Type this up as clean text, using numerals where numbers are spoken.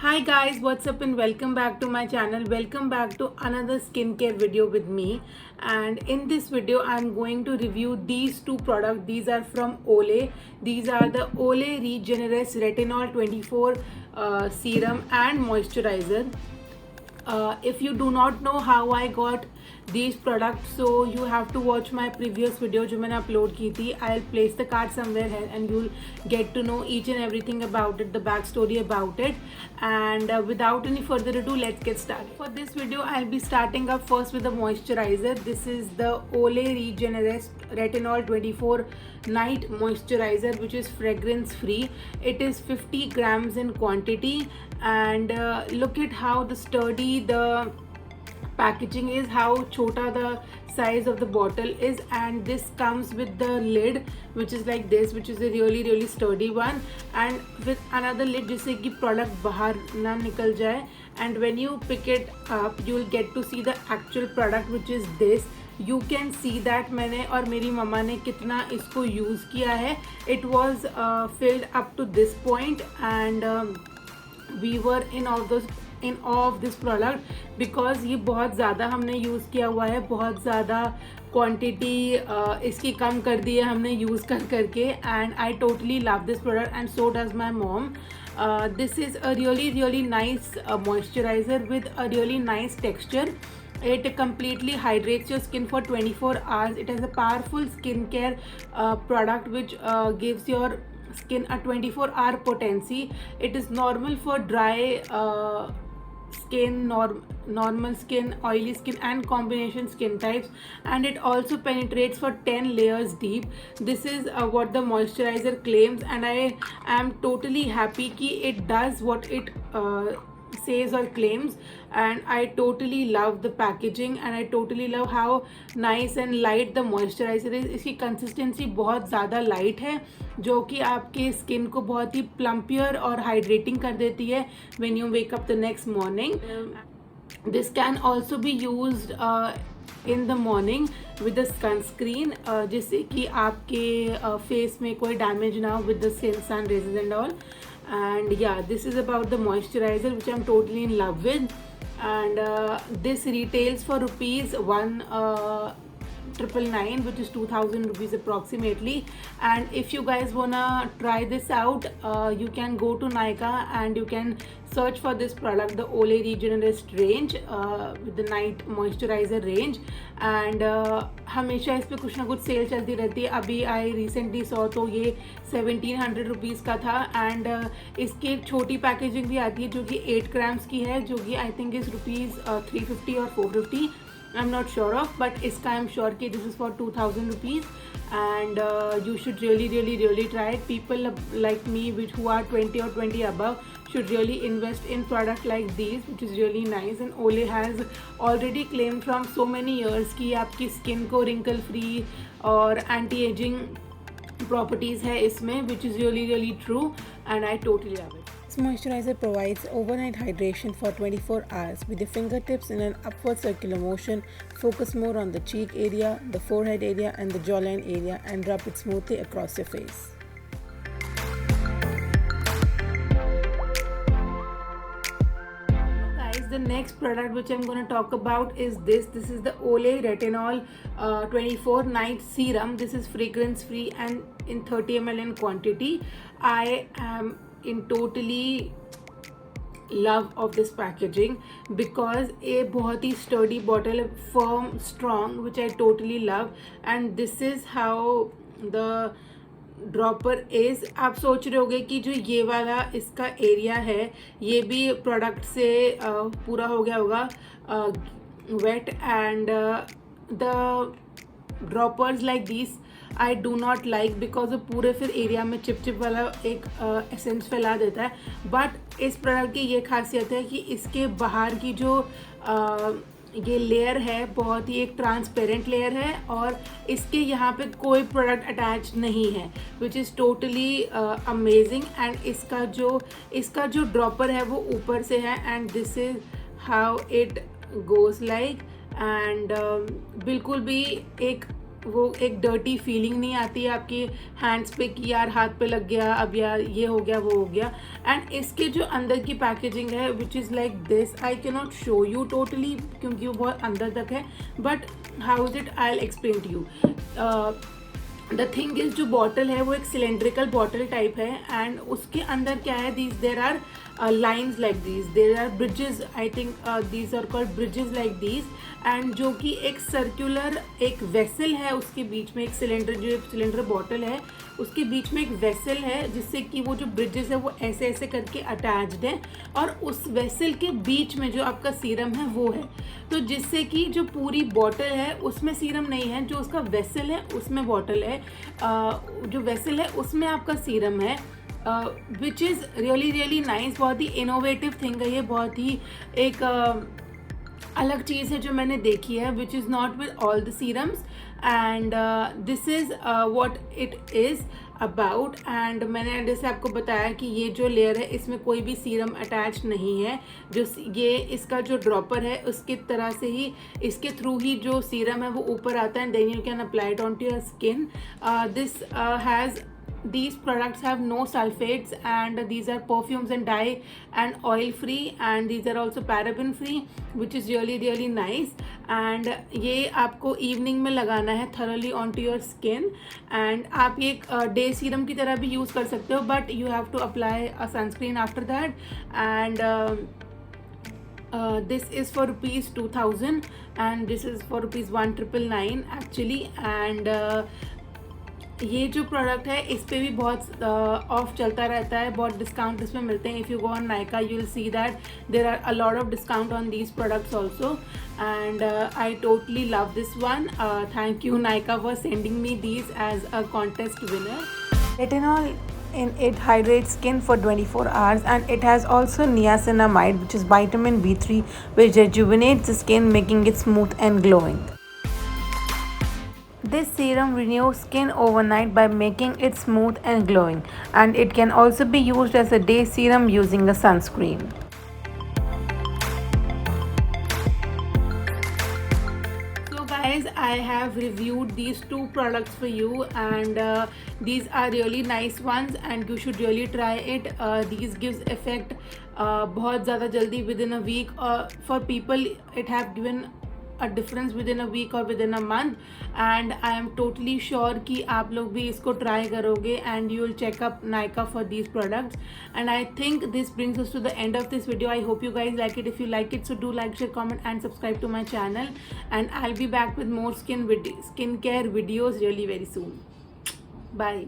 Hi guys, what's up and welcome back to my channel. Welcome back to another skincare video with me. And in this video, I'm going to review these two products. These are from Olay. These are the Olay Regenerist Retinol 24 Serum and Moisturizer. If you do not know how I got these products, so you have to watch my previous video जो मैंने upload की थी. I'll place the card somewhere here and you'll get to know each and everything about it, the backstory about it. And without any further ado, let's get started. For this video, I'll be starting up first with the moisturizer. This is the Olay Regenerist Retinol 24 Night Moisturizer, which is fragrance free. It is 50 grams in quantity, and look at how the sturdy the packaging is, how chota the size of the bottle is, and this comes with the lid which is like this, which is a really sturdy one, and with another lid जिससे कि product बाहर ना निकल जाए. And when you pick it up, you will get to see the actual product, which is this. You can see that मैंने और मेरी मम्मा ने कितना इसको यूज़ किया है. It was filled up to this point, and we were in awe of this product because ये बहुत ज़्यादा हमने यूज़ किया हुआ है, बहुत ज़्यादा क्वांटिटी इसकी कम कर दी है हमने यूज़ करके. And I totally love this product and so does my mom. This is a really nice moisturizer with a really nice texture. It completely hydrates your skin for 24 hours. It has a powerful skincare product which gives your skin a 24-hour potency. It is normal for dry skin, normal skin, oily skin and combination skin types, and it also penetrates for 10 layers deep. This is what the moisturizer claims, and I am totally happy कि it does what it says or claims. And I totally love the packaging, and I totally love how nice and light the moisturizer is. इसकी consistency बहुत ज़्यादा light है, जो कि आपके skin को बहुत ही प्लम्पियर और हाइड्रेटिंग कर देती है when you wake up the next morning. This can also be used in the morning with the sunscreen, जिससे कि आपके फेस में कोई डैमेज ना हो with the sun rays and all. And yeah, this is about the moisturizer which I'm totally in love with. And this retails for rupees 1,999, which is 2,000 rupees approximately. And if you guys wanna try this out, you can go to Nykaa and you can search for this product, the Olay Regenerist range, with the night moisturizer range. And हमेशा इस पे कुछ ना कुछ cell चलती रहती है. अभी आई रिसेंटली सॉ तो ये 1700 रुपीज़ का था. एंड इसकी एक छोटी पैकेजिंग भी आती है जो कि 8 ग्राम्स की है, जो कि आई थिंक इज़ रुपीज़ 350 और 450. I am not sure of, but इसका आई एम श्योर कि this is for 2000 rupees. And you should really try it. People like me who are 20 or 20 above should really invest in product like these, which is really nice. And Olay has already claimed from so many years कि आपकी skin को wrinkle free और anti aging properties है इसमें, which is really true, and I totally love it. This moisturizer provides overnight hydration for 24 hours with the fingertips in an upward circular motion. Focus more on the cheek area, the forehead area and the jawline area, and rub it smoothly across your face. The next product which I'm going to talk about is this. This is the Olay Retinol 24 Night Serum. This is fragrance free and in 30 ml in quantity. I am in totally love of this packaging because a बहुत ही sturdy bottle, firm, strong, which I totally love. And this is how the dropper is. आप सोच रहे होगे कि जो ये वाला इसका एरिया है ये भी प्रोडक्ट से पूरा हो गया होगा weight. And the droppers like this I do not like because वो पूरे फिर एरिया में चिप वाला एक एसेंस फैला देता है. बट इस प्रोडक्ट की ये खासियत है कि इसके बाहर की जो ये लेयर है बहुत ही एक ट्रांसपेरेंट लेयर है, और इसके यहाँ पे कोई प्रोडक्ट अटैच नहीं है, which is totally amazing. And इसका जो ड्रॉपर है वो ऊपर से है, and this is how it goes like. And बिल्कुल भी एक वो एक डर्टी फीलिंग नहीं आती है आपके हैंड्स पे कि यार हाथ पे लग गया, अब यार ये हो गया वो हो गया। एंड इसके जो अंदर की पैकेजिंग है which is like this, I can not show you totally क्योंकि वो बहुत अंदर तक है, but how is it, I will explain to you. The thing is जो बॉटल है वो एक सिलेंड्रिकल बॉटल टाइप है एंड उसके अंदर क्या है, these there are lines like these, there are bridges, I think these are called bridges like these, and जो कि एक सर्कुलर एक वेसल है, उसके बीच में एक सिलेंडर, जो सिलेंडर बॉटल है उसके बीच में एक वेसल है जिससे कि वो जो ब्रिजेस है वो ऐसे ऐसे करके अटैच्ड है और उस वेसल के बीच में जो आपका सीरम है वो है, तो जिससे कि जो पूरी बॉटल है उसमें सीरम नहीं है, जो उसका वेसल है उसमें बॉटल है, जो वेसल है उसमें आपका सीरम है, विच इज़ रियली नाइस। बहुत ही इनोवेटिव थिंग है ये, बहुत ही एक अलग चीज़ है जो मैंने देखी है, which is not with all the serums, and this is what it is about. And मैंने जैसे आपको बताया कि ये जो लेयर है इसमें कोई भी सीरम अटैच नहीं है, जो ये इसका जो ड्रॉपर है उसकी तरह से ही इसके थ्रू ही जो सीरम है वो ऊपर आता है, and then you can apply it on to your skin. This has these products have no sulfates and these are perfumes and dye and oil free, and these are also paraben free, which is really nice। and ये आपको evening में लगाना है thoroughly onto your skin, and आप ये day serum की तरह भी यूज़ कर सकते हो, but you have to apply a sunscreen after that। and this is for rupees 2000 and this is for rupees 1999 actually। and ये जो प्रोडक्ट है इस पर भी बहुत ऑफ चलता रहता है, बहुत डिस्काउंट इसमें मिलते हैं। If you go on Nykaa you will see that there are a lot of discount on these products also, and I totally love this one. Thank you Nykaa for sending me these as a contest winner. Retinol in it hydrates skin for 24 hours, and it has also niacinamide, which is vitamin B3, which rejuvenates the skin, making it smooth and glowing. This serum renews skin overnight by making it smooth and glowing, and it can also be used as a day serum using a sunscreen. So guys, I have reviewed these two products for you, and these are really nice ones and you should really try it. These gives effect बहुत ज़्यादा जल्दी, within a week, for people it have given a difference within a week or within a month, and I am totally sure कि आप लोग भी इसको try करोगे and you will check up Nykaa for these products। and I think this brings us to the end of this video. I hope you guys like it. If you like it, so do like, share, comment and subscribe to my channel, and I'll be back with more skincare videos really very soon. Bye.